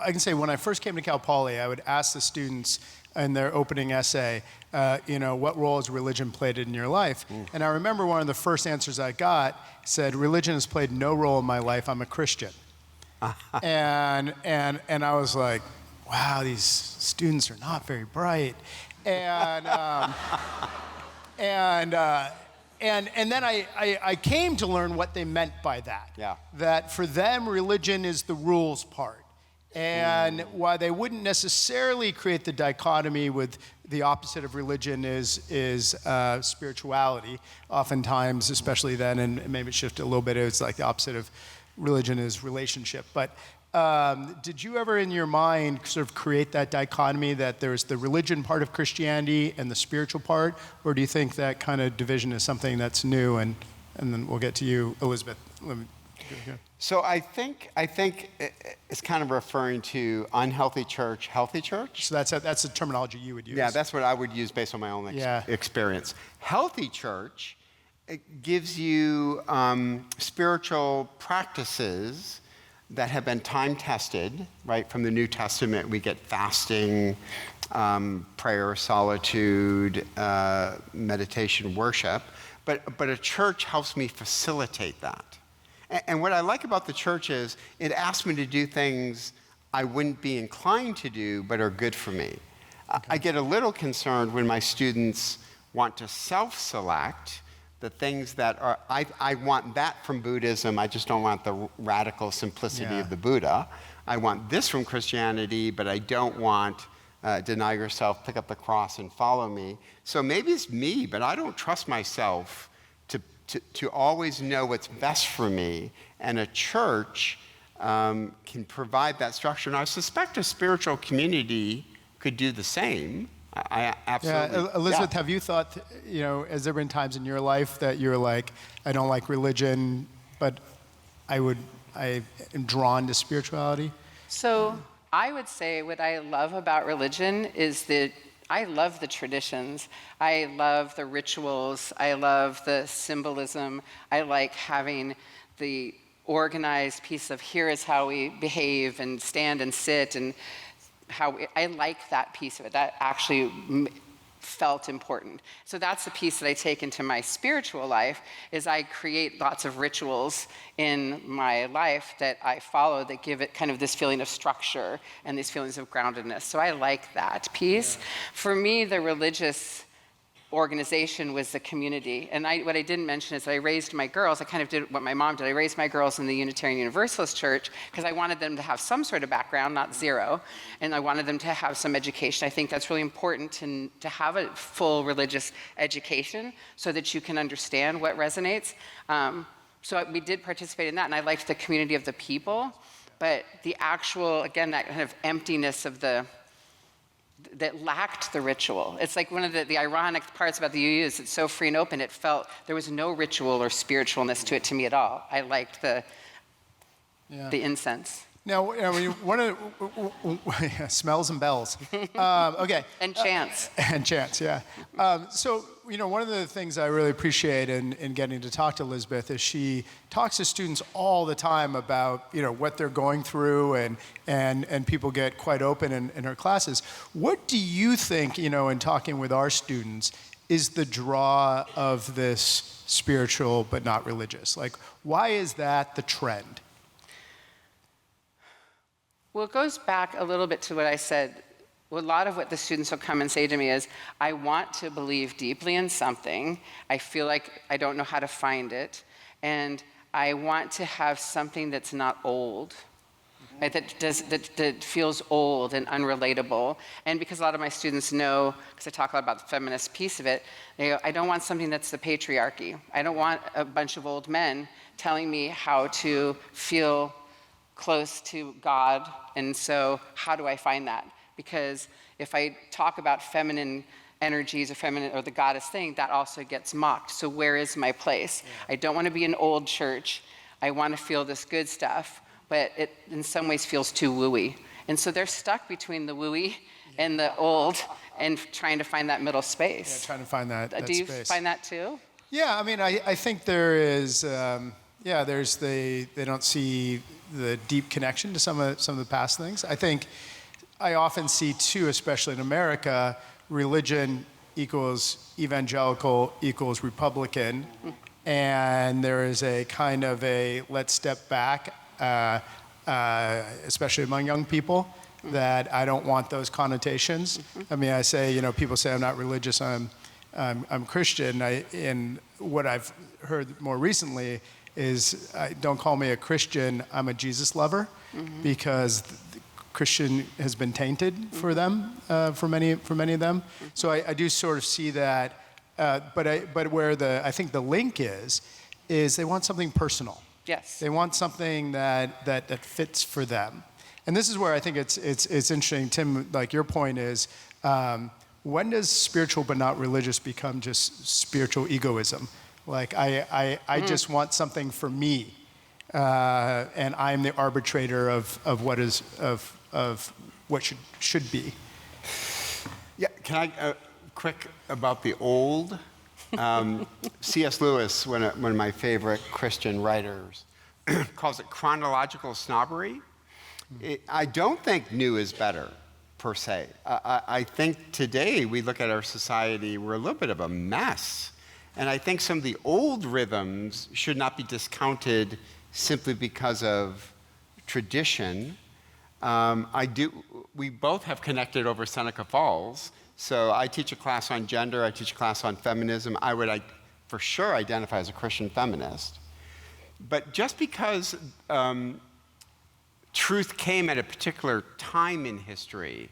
I can say when I first came to Cal Poly, I would ask the students in their opening essay, what role has religion played in your life? And I remember one of the first answers I got said, religion has played no role in my life, I'm a Christian. and I was like, wow, these students are not very bright. And then I came to learn what they meant by that. Yeah. That for them, religion is the rules part. And why they wouldn't necessarily create the dichotomy with the opposite of religion is spirituality. Oftentimes, especially then, and maybe it shifted a little bit, it's like the opposite of religion is relationship. But did you ever in your mind sort of create that dichotomy that there's the religion part of Christianity and the spiritual part? Or do you think that kind of division is something that's new? And then we'll get to you, Elizabeth. Let me go here. So I think it's kind of referring to unhealthy church, healthy church. So that's the terminology you would use. Yeah, that's what I would use based on my own experience. Healthy church, it gives you spiritual practices that have been time-tested, right? From the New Testament, we get fasting, prayer, solitude, meditation, worship. But a church helps me facilitate that. And what I like about the church is it asks me to do things I wouldn't be inclined to do, but are good for me. Okay. I get a little concerned when my students want to self-select the things that are, I want that from Buddhism, I just don't want the radical simplicity of the Buddha. I want this from Christianity, but I don't want deny yourself, pick up the cross and follow me. So maybe it's me, but I don't trust myself to always know what's best for me, and a church can provide that structure. And I suspect a spiritual community could do the same. I absolutely. Yeah, Elizabeth, have you thought, has there been times in your life that you're like, I don't like religion, but I am drawn to spirituality? So I would say what I love about religion is that I love the traditions. I love the rituals. I love the symbolism. I like having the organized piece of here is how we behave and stand and sit, and I like that piece of it. That actually felt important. So that's the piece that I take into my spiritual life, is I create lots of rituals in my life that I follow that give it kind of this feeling of structure and these feelings of groundedness. So I like that piece. Yeah. For me, the religious organization was the community. And what I didn't mention is that I raised my girls, I kind of did what my mom did. I raised my girls in the Unitarian Universalist Church because I wanted them to have some sort of background, not zero. And I wanted them to have some education. I think that's really important to have a full religious education so that you can understand what resonates. So we did participate in that, and I liked the community of the people. But the actual, again, that kind of emptiness of that lacked the ritual. It's like one of the ironic parts about the UU is it's so free and open, it felt there was no ritual or spiritualness to it to me at all. I liked the incense. Now, one of smells and bells. Okay. And chants. And chants, yeah. So, one of the things I really appreciate in getting to talk to Elizabeth is she talks to students all the time about, what they're going through, and people get quite open in her classes. What do you think, in talking with our students, is the draw of this spiritual but not religious? Like, why is that the trend? Well, it goes back a little bit to what I said. A lot of what the students will come and say to me is, I want to believe deeply in something. I feel like I don't know how to find it. And I want to have something that's not old, right? that feels old and unrelatable. And because a lot of my students know, because I talk a lot about the feminist piece of it, they go, I don't want something that's the patriarchy. I don't want a bunch of old men telling me how to feel close to God, and so how do I find that? Because if I talk about feminine energies or the goddess thing, that also gets mocked. So where is my place? Yeah. I don't want to be an old church. I want to feel this good stuff, but it in some ways feels too wooey. And so they're stuck between the wooey and the old and trying to find that middle space. Yeah, trying to find that Do you space. Find that too? Yeah, I mean, I think there is, they don't see the deep connection to some of the past things. I think I often see too, especially in America, religion equals evangelical equals Republican, and there is a kind of a let's step back, especially among young people, that I don't want those connotations. I mean, I say, people say I'm not religious, I'm Christian, and what I've heard more recently is don't call me a Christian, I'm a Jesus lover, because Christian has been tainted for them, for many of them. So I do sort of see that, but where I think the link is they want something personal. Yes. They want something that fits for them. And this is where I think it's interesting, Tim, like your point is, when does spiritual but not religious become just spiritual egoism? Like I just want something for me, and I'm the arbitrator of what is of what should be. Yeah, can I quick about the old? C.S. Lewis, one of my favorite Christian writers, calls it chronological snobbery. I don't think new is better, per se. I think today we look at our society, we're a little bit of a mess. And I think some of the old rhythms should not be discounted simply because of tradition. We both have connected over Seneca Falls. So I teach a class on gender, I teach a class on feminism. I would for sure identify as a Christian feminist. But just because truth came at a particular time in history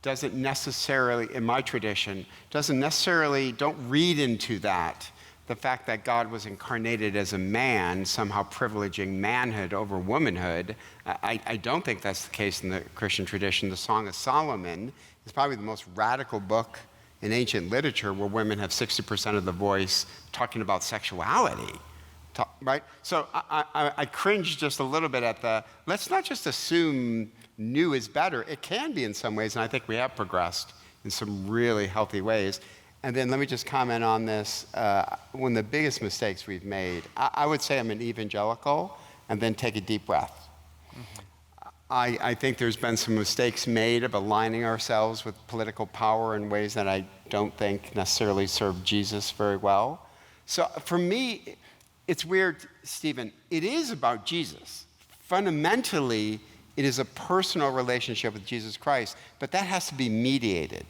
doesn't necessarily, in my tradition, don't read into that the fact that God was incarnated as a man, somehow privileging manhood over womanhood. I don't think that's the case in the Christian tradition. The Song of Solomon is probably the most radical book in ancient literature where women have 60% of the voice talking about sexuality. Right? So I cringe just a little bit at let's not just assume new is better. It can be in some ways, and I think we have progressed in some really healthy ways. And then let me just comment on this. One of the biggest mistakes we've made, I would say I'm an evangelical, and then take a deep breath. I think there's been some mistakes made of aligning ourselves with political power in ways that I don't think necessarily serve Jesus very well. So for me, it's weird, Stephen. It is about Jesus. Fundamentally, it is a personal relationship with Jesus Christ, but that has to be mediated,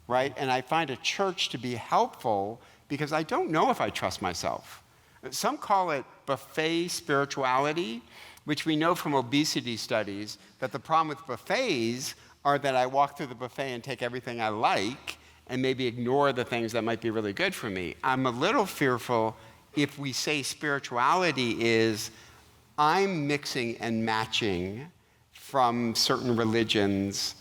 right? And I find a church to be helpful because I don't know if I trust myself. Some call it buffet spirituality, which we know from obesity studies that the problem with buffets are that I walk through the buffet and take everything I like and maybe ignore the things that might be really good for me. I'm a little fearful if we say spirituality is I'm mixing and matching from certain religions,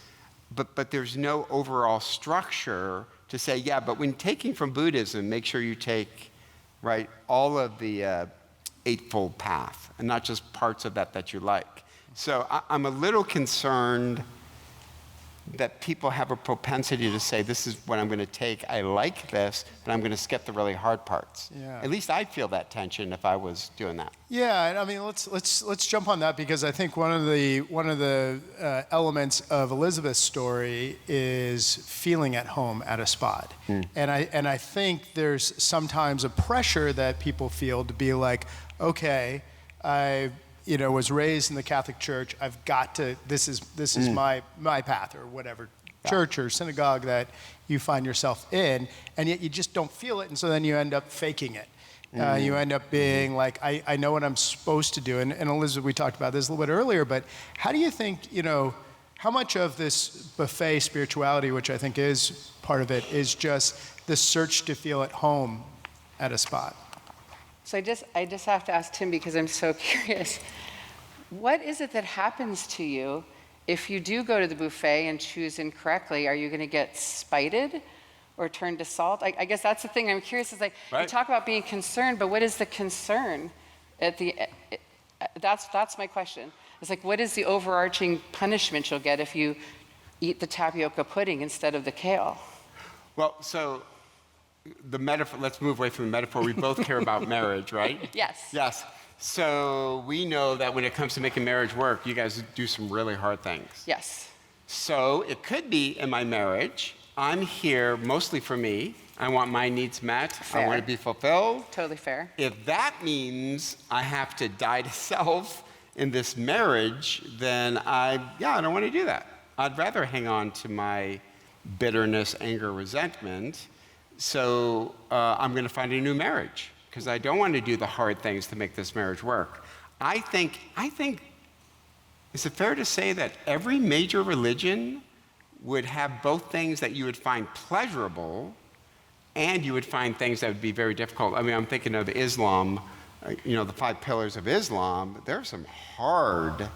but there's no overall structure to say, yeah, but when taking from Buddhism, make sure you take, right, all of the Eightfold Path and not just parts of that you like. So I'm a little concerned that people have a propensity to say, this is what I'm going to take, I like this, but I'm going to skip the really hard parts. Yeah. At least I'd feel that tension if I was doing that. Yeah, and I mean, let's jump on that because I think one of the elements of Elizabeth's story is feeling at home at a spot, and I think there's sometimes a pressure that people feel to be like, okay, I was raised in the Catholic Church. I've got to. This is my path, or whatever church or synagogue that you find yourself in, and yet you just don't feel it, and so then you end up faking it. You end up being like, I know what I'm supposed to do. And Elizabeth, we talked about this a little bit earlier, but how do you think, how much of this buffet spirituality, which I think is part of it, is just the search to feel at home at a spot? So I just have to ask Tim, because I'm so curious. What is it that happens to you if you do go to the buffet and choose incorrectly? Are you going to get spited or turned to salt? I guess that's the thing I'm curious. Is like, right. You talk about being concerned, but what is the concern? That's my question. It's like, what is the overarching punishment you'll get if you eat the tapioca pudding instead of the kale? Well, so the metaphor, let's move away from the metaphor. We both care about marriage, right? Yes. Yes. So we know that when it comes to making marriage work, you guys do some really hard things. Yes. So it could be in my marriage, I'm here mostly for me. I want my needs met. Fair. I want to be fulfilled. Totally fair. If that means I have to die to self in this marriage, then I don't want to do that. I'd rather hang on to my bitterness, anger, resentment. So I'm going to find a new marriage because I don't want to do the hard things to make this marriage work. I think, is it fair to say that every major religion would have both things that you would find pleasurable and you would find things that would be very difficult? I mean, I'm thinking of Islam, the 5 pillars of Islam. There are some hard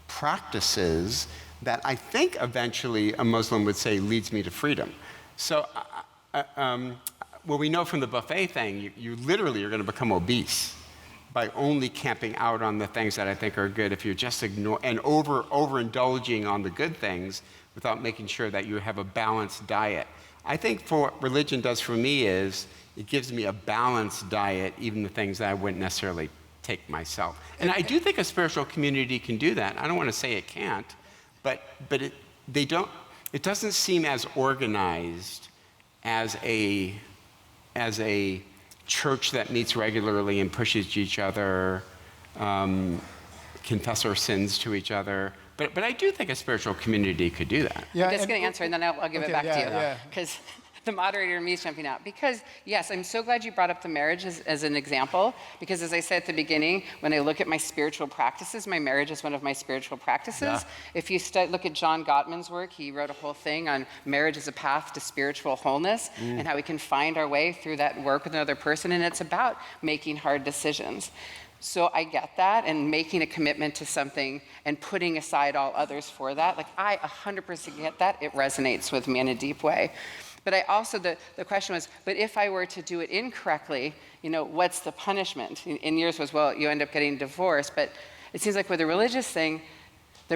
practices that I think eventually a Muslim would say leads me to freedom. So, well, we know from the buffet thing, you literally are going to become obese by only camping out on the things that I think are good if you're just overindulging on the good things without making sure that you have a balanced diet. I think what religion does for me is it gives me a balanced diet, even the things that I wouldn't necessarily take myself. And I do think a spiritual community can do that. I don't want to say it can't, but it doesn't seem as organized as a church that meets regularly and pushes each other, confess our sins to each other. But I do think a spiritual community could do that. Yeah, I'm just going to answer, and then I'll give it back to you. Because the moderator and me is jumping out. Because, yes, I'm so glad you brought up the marriage as an example. Because as I said at the beginning, when I look at my spiritual practices, my marriage is one of my spiritual practices. Yeah. If you look at John Gottman's work, he wrote a whole thing on marriage as a path to spiritual wholeness and how we can find our way through that work with another person. And it's about making hard decisions. So I get that, and making a commitment to something and putting aside all others for that. Like, I 100% get that. It resonates with me in a deep way. But I also, the question was, but if I were to do it incorrectly, what's the punishment? And yours was, well, you end up getting divorced. But it seems like with the religious thing, I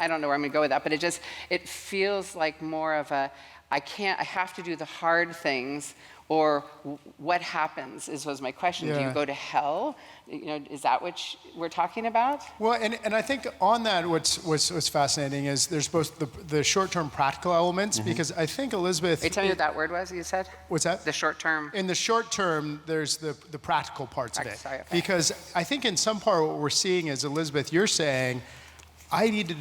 don't know where I'm going to go with that, but it feels like more of I have to do the hard things, or what happens was my question. Yeah. Do you go to hell? Is that what we're talking about? Well, and I think on that, what's fascinating is there's both the short-term practical elements, because I think Elizabeth... Tell me what that word was you said? What's that? The short term. In the short term, there's the practical parts of it. Sorry, okay. Because I think in some part what we're seeing is, Elizabeth, you're saying, I needed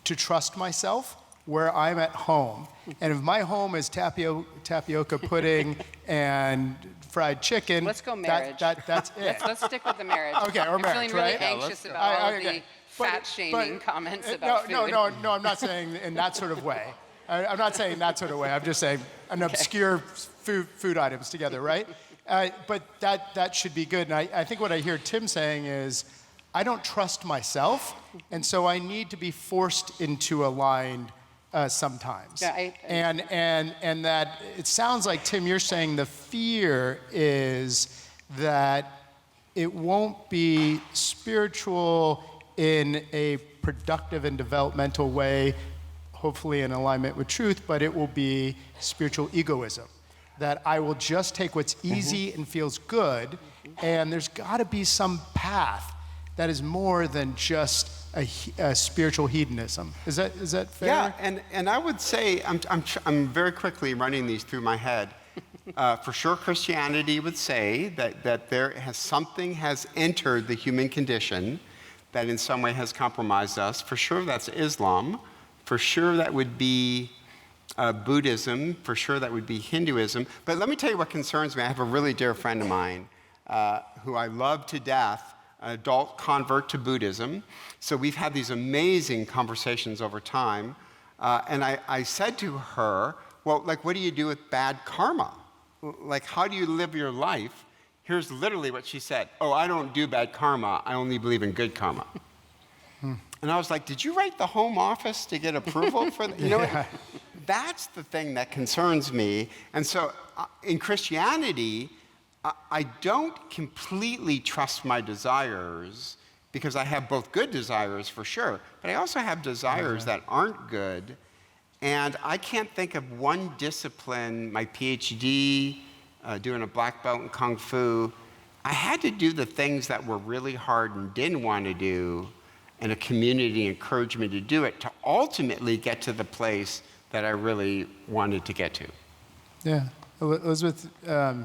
to trust myself where I'm at home. And if my home is tapioca pudding and fried chicken, let's go marriage. That's it. Let's stick with the marriage. Okay, or marriage, I'm feeling really right? anxious about all the fat-shaming comments about food. No, I'm not saying in that sort of way. I'm not saying that sort of way. I'm just saying an obscure food items together, right? But that should be good. And I think what I hear Tim saying is, I don't trust myself, and so I need to be forced into a line sometimes. Yeah, and that it sounds like, Tim, you're saying the fear is that it won't be spiritual in a productive and developmental way, hopefully in alignment with truth, but it will be spiritual egoism. That I will just take what's easy and feels good, and there's got to be some path that is more than just a spiritual hedonism. Is that fair? Yeah, and I would say, I'm very quickly running these through my head. For sure, Christianity would say that something has entered the human condition that in some way has compromised us. For sure, that's Islam. For sure, that would be Buddhism. For sure, that would be Hinduism. But let me tell you what concerns me. I have a really dear friend of mine who I love to death, an adult convert to Buddhism. So we've had these amazing conversations over time. And I said to her, well, what do you do with bad karma? How do you live your life? Here's literally what she said. Oh, I don't do bad karma. I only believe in good karma. And I was like, did you write the Home Office to get approval for that? You know what? That's the thing that concerns me. And so in Christianity, I don't completely trust my desires, because I have both good desires for sure, but I also have desires that aren't good. And I can't think of one discipline, my PhD, doing a black belt in Kung Fu, I had to do the things that were really hard and didn't want to do, and a community encouraged me to do it to ultimately get to the place that I really wanted to get to. Yeah. Elizabeth, I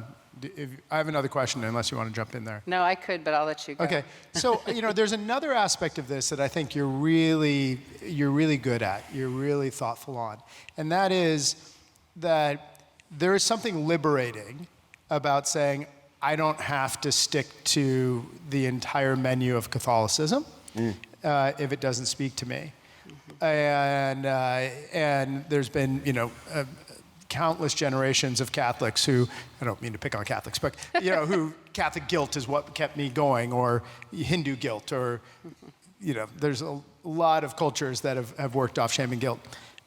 have another question unless you want to jump in there. No, I could, but I'll let you go. Okay. So, there's another aspect of this that I think you're really good at, you're really thoughtful on. And that is that there is something liberating about saying, I don't have to stick to the entire menu of Catholicism if it doesn't speak to me. And there's been, countless generations of Catholics who, I don't mean to pick on Catholics, but who Catholic guilt is what kept me going, or Hindu guilt, or there's a lot of cultures that have worked off shame and guilt.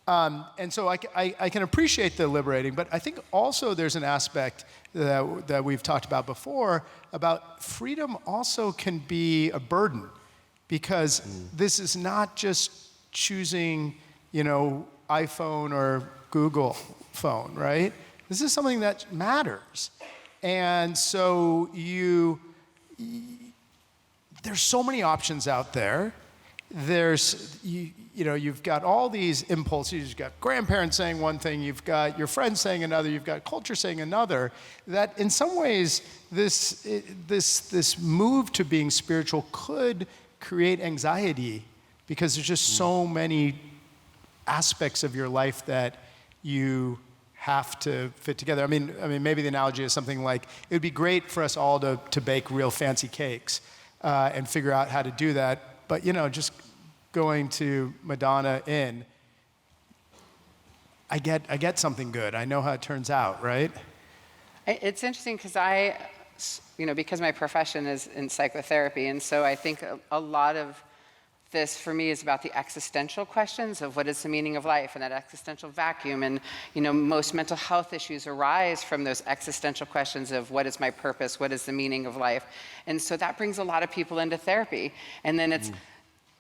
And so I can appreciate the liberating, but I think also there's an aspect that we've talked about before about freedom also can be a burden, because this is not just choosing, iPhone or Google phone, right? This is something that matters. And so there's so many options out there. You've got all these impulses. You've got grandparents saying one thing, you've got your friends saying another, you've got culture saying another, that in some ways this move to being spiritual could create anxiety, because there's just so many aspects of your life that you have to fit together. I mean, maybe the analogy is something like, it would be great for us all to bake real fancy cakes and figure out how to do that. But, just going to Madonna Inn, I get something good. I know how it turns out, right? It's interesting because because my profession is in psychotherapy, and so I think a lot of this for me is about the existential questions of what is the meaning of life, and that existential vacuum. And most mental health issues arise from those existential questions of what is my purpose, what is the meaning of life. And so that brings a lot of people into therapy. And then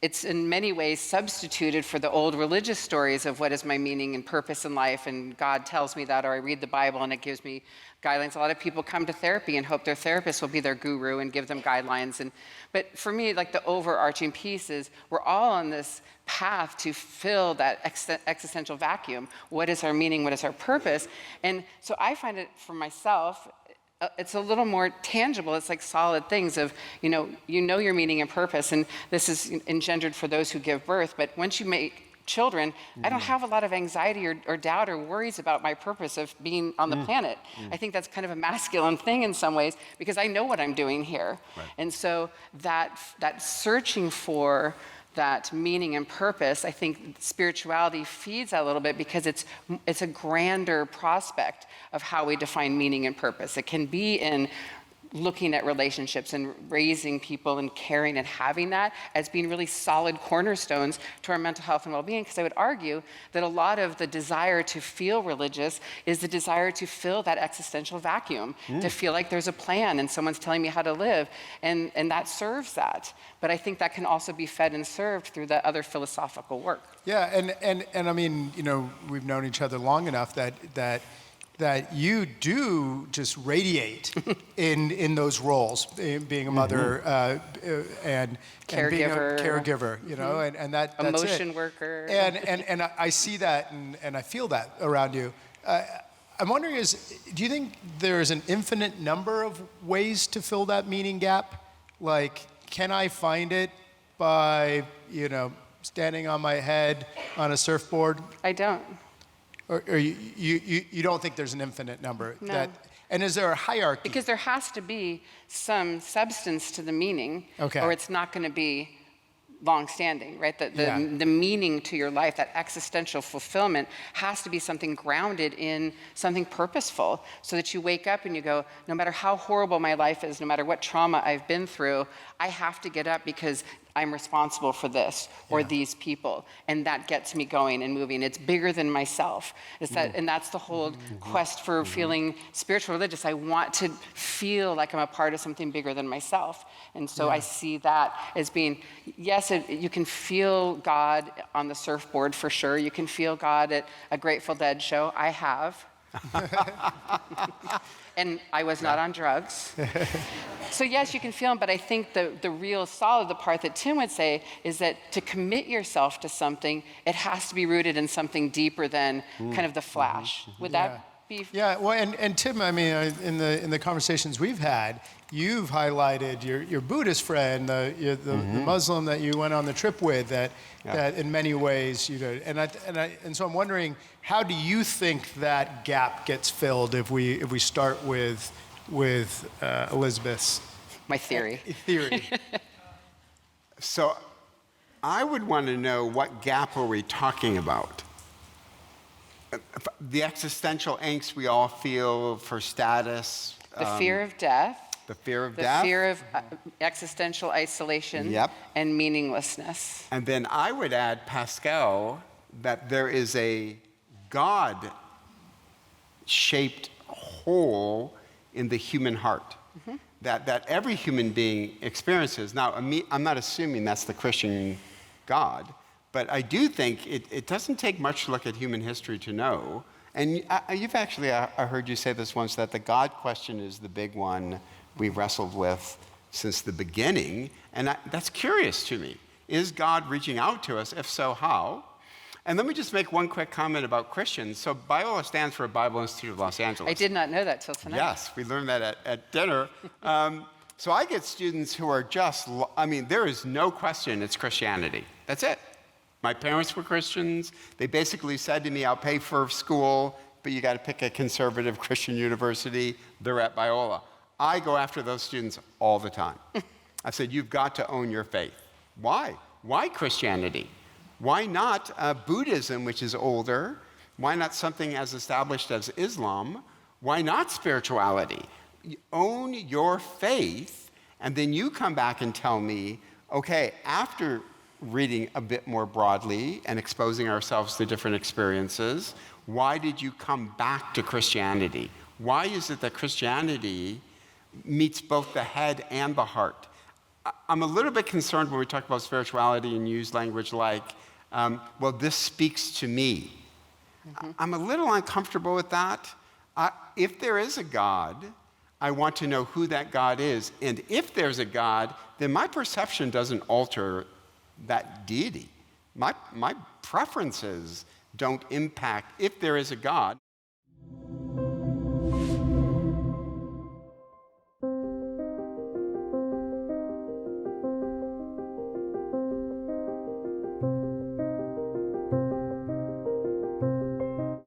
it's in many ways substituted for the old religious stories of what is my meaning and purpose in life, and God tells me that, or I read the Bible and it gives me guidelines. A lot of people come to therapy and hope their therapist will be their guru and give them guidelines. But for me, like, the overarching piece is we're all on this path to fill that existential vacuum. What is our meaning? What is our purpose? And so I find it for myself, it's a little more tangible. It's like solid things of, your meaning and purpose. And this is engendered for those who give birth. But once you make children, I don't have a lot of anxiety or doubt or worries about my purpose of being on the planet. I think that's kind of a masculine thing in some ways, because I know what I'm doing here. Right. And so that searching for that meaning and purpose, I think spirituality feeds that a little bit, because it's a grander prospect of how we define meaning and purpose. It can be in looking at relationships and raising people and caring and having that as being really solid cornerstones to our mental health and well-being. Because I would argue that a lot of the desire to feel religious is the desire to fill that existential vacuum, to feel like there's a plan and someone's telling me how to live, and that serves that. But I think that can also be fed and served through the other philosophical work. Yeah, and I mean, we've known each other long enough that you do just radiate in those roles, being a mother and being a caregiver, and that's emotion worker. And I see that and I feel that around you. I'm wondering do you think there is an infinite number of ways to fill that meaning gap? Like, can I find it by, standing on my head on a surfboard? I don't. Or you don't think there's an infinite number? No. And is there a hierarchy? Because there has to be some substance to the meaning, or it's not going to be long-standing, right? The meaning to your life, that existential fulfillment, has to be something grounded in something purposeful, so that you wake up and you go, no matter how horrible my life is, no matter what trauma I've been through, I have to get up because I'm responsible for this or these people, and that gets me going and moving. It's bigger than myself. And that's the whole quest for feeling spiritual religious. I want to feel like I'm a part of something bigger than myself. And so I see that as being, yes, you can feel God on the surfboard for sure. You can feel God at a Grateful Dead show. I have. And I was not on drugs. So yes, you can feel them, but I think the real solid, the part that Tim would say, is that to commit yourself to something, it has to be rooted in something deeper than kind of the flash. Would that be? Yeah, well, and Tim, I mean, in the conversations we've had, you've highlighted your Buddhist friend, the Muslim that you went on the trip with, that in many ways, you know, and so I'm wondering, how do you think that gap gets filled if we start with Elizabeth's My theory. So I would want to know, what gap are we talking about? The existential angst we all feel for status. The fear of death. The fear of The death. fear of existential isolation and meaninglessness. And then I would add, Pascal, that there is a God-shaped hole in the human heart that every human being experiences. Now, I'm not assuming that's the Christian God, but I do think it doesn't take much to look at human history to know. And you've actually, I heard you say this once, that the God question is the big one we've wrestled with since the beginning. And that's curious to me. Is God reaching out to us? If so, how? And let me just make one quick comment about Christians. So Biola stands for Bible Institute of Los Angeles. I did not know that till tonight. Yes, we learned that at dinner. So I get students who are just, I mean, there is no question it's Christianity. That's it. My parents were Christians. They basically said to me, I'll pay for school, but you got to pick a conservative Christian university. They're at Biola. I go after those students all the time. I said, you've got to own your faith. Why? Why Christianity? Why not Buddhism, which is older? Why not something as established as Islam? Why not spirituality? You own your faith, and then you come back and tell me, okay, after reading a bit more broadly and exposing ourselves to different experiences, why did you come back to Christianity? Why is it that Christianity meets both the head and the heart? I'm a little bit concerned when we talk about spirituality and use language like, well, this speaks to me. I'm a little uncomfortable with that. If there is a God, I want to know who that God is. And if there's a God, then my perception doesn't alter that deity. My preferences don't impact if there is a God.